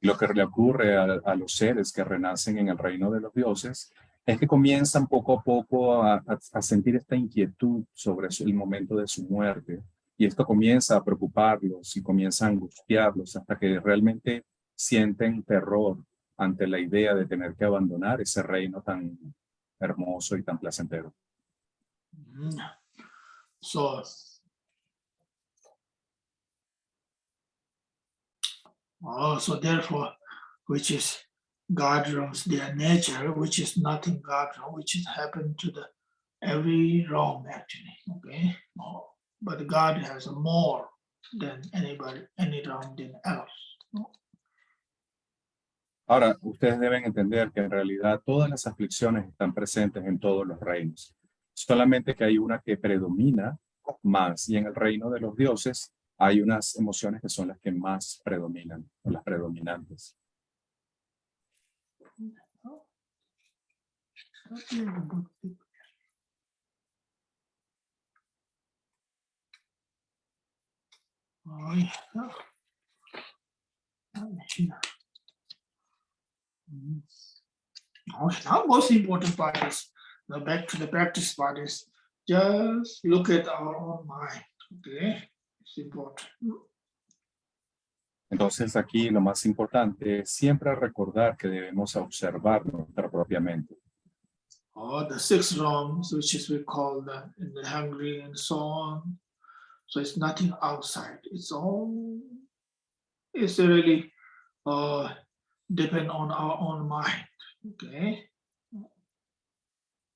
Speaker 1: Lo que le ocurre a los seres que renacen en el reino de los dioses es que comienzan poco a poco a sentir esta inquietud sobre el momento de su muerte. Y esto comienza a preocuparlos y comienza a angustiarlos hasta que realmente sienten terror ante la idea de tener que abandonar ese reino tan hermoso y tan placentero.
Speaker 2: So therefore, which is God wrongs their nature, which is nothing God wrong, which is happened to the every wrong actually, okay? But God has more than anybody, any wrong than else.
Speaker 1: Ahora, ustedes deben entender que en realidad todas las aflicciones están presentes en todos los reinos. Solamente que hay una que predomina más y en el reino de los dioses hay unas emociones que son las que más predominan, o las predominantes.
Speaker 2: Now most important part is, back to the practice part is, just look at our own mind, okay? It's important.
Speaker 1: Entonces aquí lo más importante es siempre recordar que debemos observar nuestra propia mente.
Speaker 2: The 6 realms, which is we call the hungry and so on. So it's nothing outside. It's really depend on our own mind. Okay.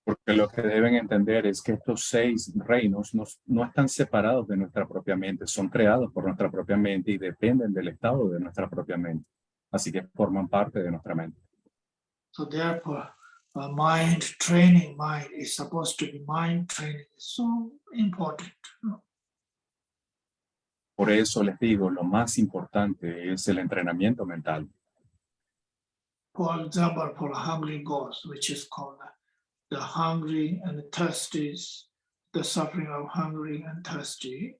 Speaker 1: Porque lo que deben entender es que estos 6 reinos no están separados de nuestra propia mente, son creados por nuestra propia mente y dependen del estado de nuestra propia mente. Así que forman parte de nuestra mente.
Speaker 2: So therefore, mind is supposed to be mind training. It's so important.
Speaker 1: Por eso les digo, lo más importante es el entrenamiento mental.
Speaker 2: For example, for a hungry ghost, which is called the hungry and the thirsty, the suffering of hungry and thirsty,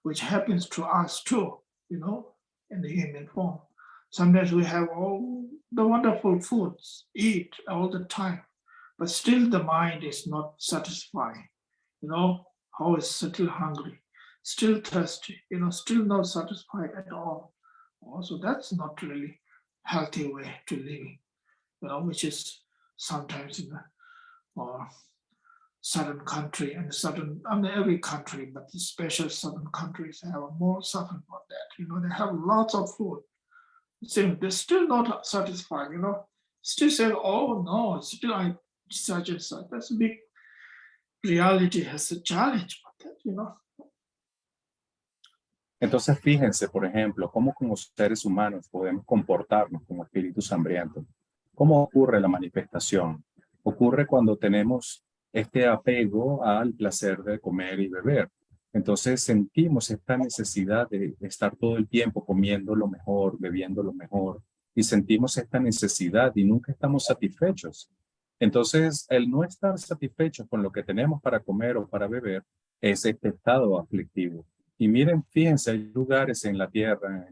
Speaker 2: which happens to us too, in the human form. Sometimes we have all the wonderful foods, eat all the time, but still the mind is not satisfied. How is still hungry, still thirsty, still not satisfied at all. Also, that's not really healthy way to live, which is sometimes in a southern country and every country, but especially southern countries have more suffering from that. They have lots of food. They're still not satisfied, still say, oh no, still I such and such. That's a big reality has a challenge with that,
Speaker 1: Entonces fíjense, por ejemplo, cómo como seres humanos podemos comportarnos como espíritus hambrientos. ¿Cómo ocurre la manifestación? Ocurre cuando tenemos este apego al placer de comer y beber. Entonces sentimos esta necesidad de estar todo el tiempo comiendo lo mejor, bebiendo lo mejor, y sentimos esta necesidad y nunca estamos satisfechos. Entonces, el no estar satisfechos con lo que tenemos para comer o para beber es este estado aflictivo. Y miren, fíjense, hay lugares en la tierra,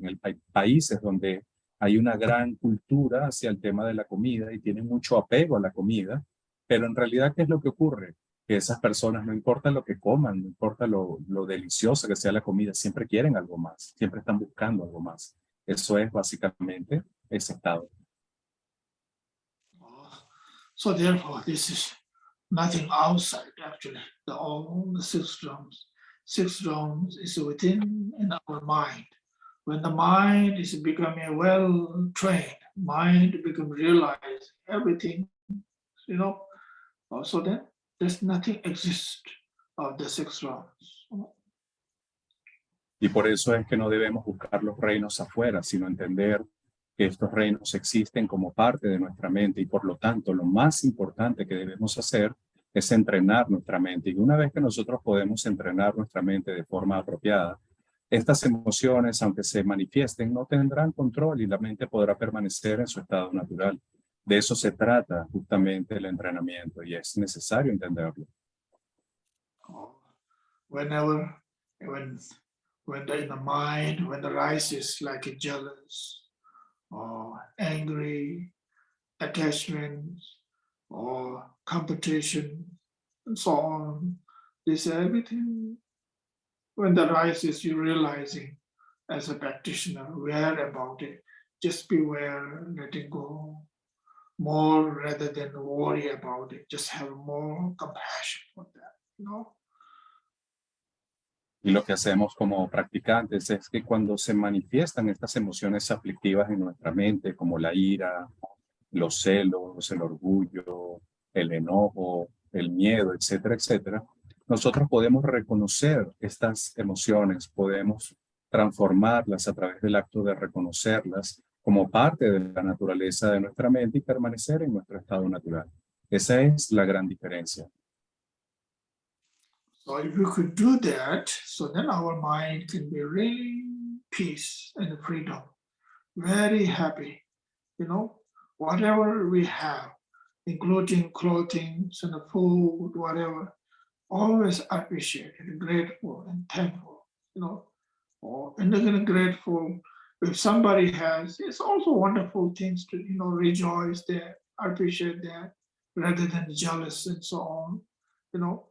Speaker 1: países donde hay una gran cultura hacia el tema de la comida y tienen mucho apego a la comida, pero en realidad, ¿qué es lo que ocurre? Que esas personas, no importa lo que coman, no importa lo deliciosa que sea la comida, siempre quieren algo más, siempre están buscando algo más. Eso es básicamente ese estado.
Speaker 2: So therefore, this is nothing outside actually. All the 6 realms is within in our mind. When the mind is becoming well trained, mind becomes realized everything, so then there's nothing exists of the 6 realms.
Speaker 1: Y por eso es que no debemos buscar los reinos afuera, sino entender que estos reinos existen como parte de nuestra mente y por lo tanto lo más importante que debemos hacer es entrenar nuestra mente. Y una vez que nosotros podemos entrenar nuestra mente de forma apropiada, estas emociones, aunque se manifiesten, no tendrán control y la mente podrá permanecer en su estado natural. De eso se trata justamente el entrenamiento y es necesario entenderlo.
Speaker 2: Whenever, when in the mind, when the rises like a jealous or angry, attachment or competition and so on, this everything, when the rises, you're realizing as a practitioner, aware about it, just beware, let it go more rather than worry about it, just have more compassion for that, you know?
Speaker 1: Y lo que hacemos como practicantes es que cuando se manifiestan estas emociones aflictivas en nuestra mente, como la ira, los celos, el orgullo, el enojo, el miedo, etcétera, etcétera, nosotros podemos reconocer estas emociones, podemos transformarlas a través del acto de reconocerlas como parte de la naturaleza de nuestra mente y permanecer en nuestro estado natural. Esa es la gran diferencia.
Speaker 2: So if we could do that, so then our mind can be really peace and freedom, very happy, you know, whatever we have, including clothing and the food, whatever, always appreciate and grateful and thankful, you know, and again grateful. If somebody has, it's also wonderful things to, you know, rejoice there, appreciate that, rather than jealous and so on, you know.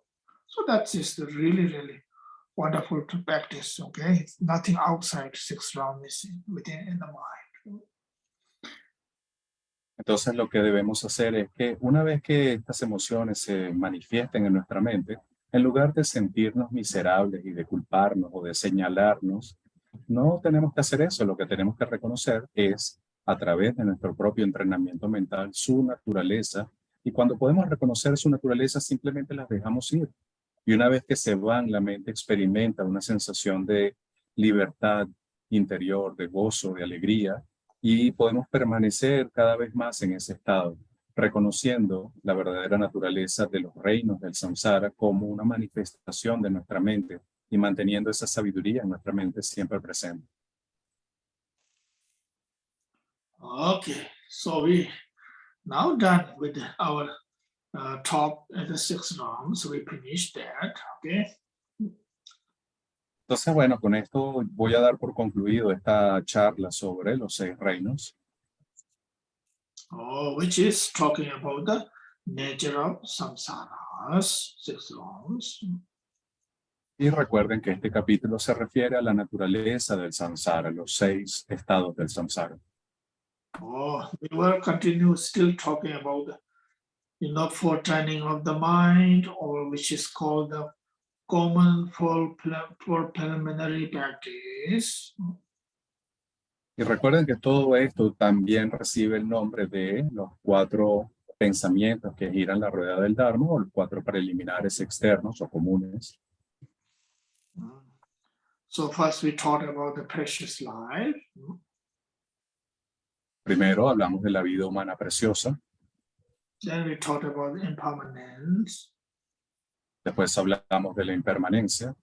Speaker 2: So that's just really, really wonderful to practice, okay? It's nothing outside sixth round missing within in the mind.
Speaker 1: Entonces lo que debemos hacer es que una vez que estas emociones se manifiesten en nuestra mente, en lugar de sentirnos miserables y de culparnos o de señalarnos, no tenemos que hacer eso. Lo que tenemos que reconocer es, a través de nuestro propio entrenamiento mental, su naturaleza. Y cuando podemos reconocer su naturaleza, simplemente las dejamos ir. Y una vez que se van, la mente experimenta una sensación de libertad interior, de gozo, de alegría, y podemos permanecer cada vez más en ese estado, reconociendo la verdadera naturaleza de los reinos del samsara como una manifestación de nuestra mente y manteniendo esa sabiduría en nuestra mente siempre presente.
Speaker 2: Okay, so we now done with our top and the sixth round, so we finished that, okay?
Speaker 1: Entonces, bueno, con esto voy a dar por concluido esta charla sobre los 6 reinos.
Speaker 2: Which is talking about the nature of samsaras, 6 rounds.
Speaker 1: Y recuerden que este capítulo se refiere a la naturaleza del samsara, los 6 estados del samsara.
Speaker 2: We will continue still talking about the, you know, foretraining of the mind, or which is called the common for preliminary practice.
Speaker 1: Y recuerden que todo esto también recibe el nombre de los 4 pensamientos que giran la rueda del Dharma, o los 4 preliminares externos o comunes.
Speaker 2: So first we talked about the precious life.
Speaker 1: Primero hablamos de la vida humana preciosa.
Speaker 2: Then we talked about the impermanence.
Speaker 1: Después hablamos de la impermanencia.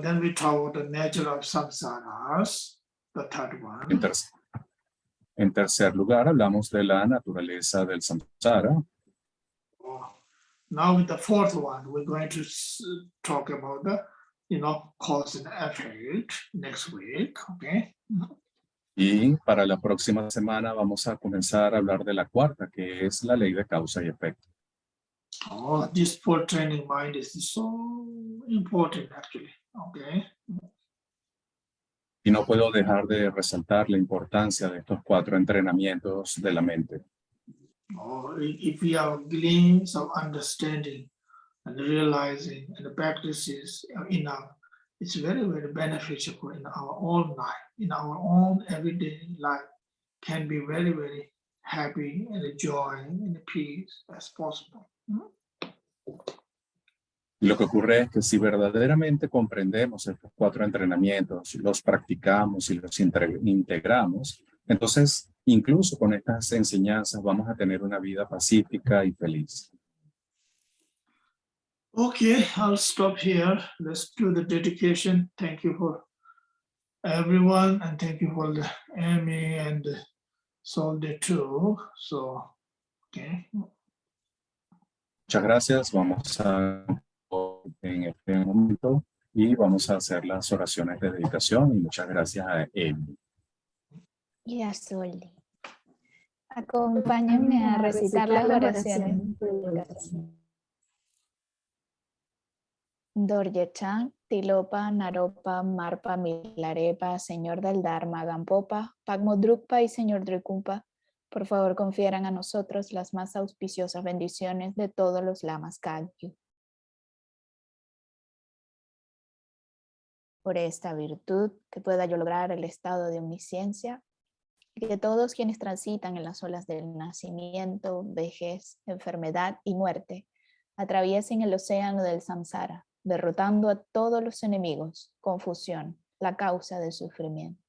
Speaker 2: Then we talked about the nature of samsaras, the third one.
Speaker 1: En tercer lugar, hablamos de la naturaleza del samsara.
Speaker 2: Now with the fourth one, we're going to talk about the, you know, cause and effect next week, okay?
Speaker 1: Y para la próxima semana vamos a comenzar a hablar de la cuarta, que es la ley de causa y efecto.
Speaker 2: This foretraining mind is so important actually, okay?
Speaker 1: Y no puedo dejar de resaltar la importancia de estos 4 entrenamientos de la mente.
Speaker 2: If we have a glimpse of understanding and realizing and the practices enough, it's very, very beneficial in our own life, in our own everyday life, can be very, very happy and joy and peace as possible.
Speaker 1: Lo que ocurre es que si verdaderamente comprendemos estos 4 entrenamientos, los practicamos y los integramos, Entonces, incluso con estas enseñanzas vamos a tener una vida pacífica y feliz.
Speaker 2: Okay, I'll stop here. Let's do the dedication. Thank you for everyone, and thank you for the Amy and Zoldy too. So, okay.
Speaker 1: Muchas gracias. Vamos a en este momento y vamos a hacer las oraciones de dedicación y muchas gracias a Emi.
Speaker 3: Y a Zoldy. Acompáñenme a recitar las oraciones. Dorje-chan, Tilopa, Naropa, Marpa, Milarepa, Señor del Dharma, Gampopa, Pagmodrukpa y Señor Dricumpa, por favor confieran a nosotros las más auspiciosas bendiciones de todos los lamas Kagyu. Por esta virtud, que pueda yo lograr el estado de omnisciencia, y que todos quienes transitan en las olas del nacimiento, vejez, enfermedad y muerte, atraviesen el océano del samsara, derrotando a todos los enemigos, confusión, la causa del sufrimiento.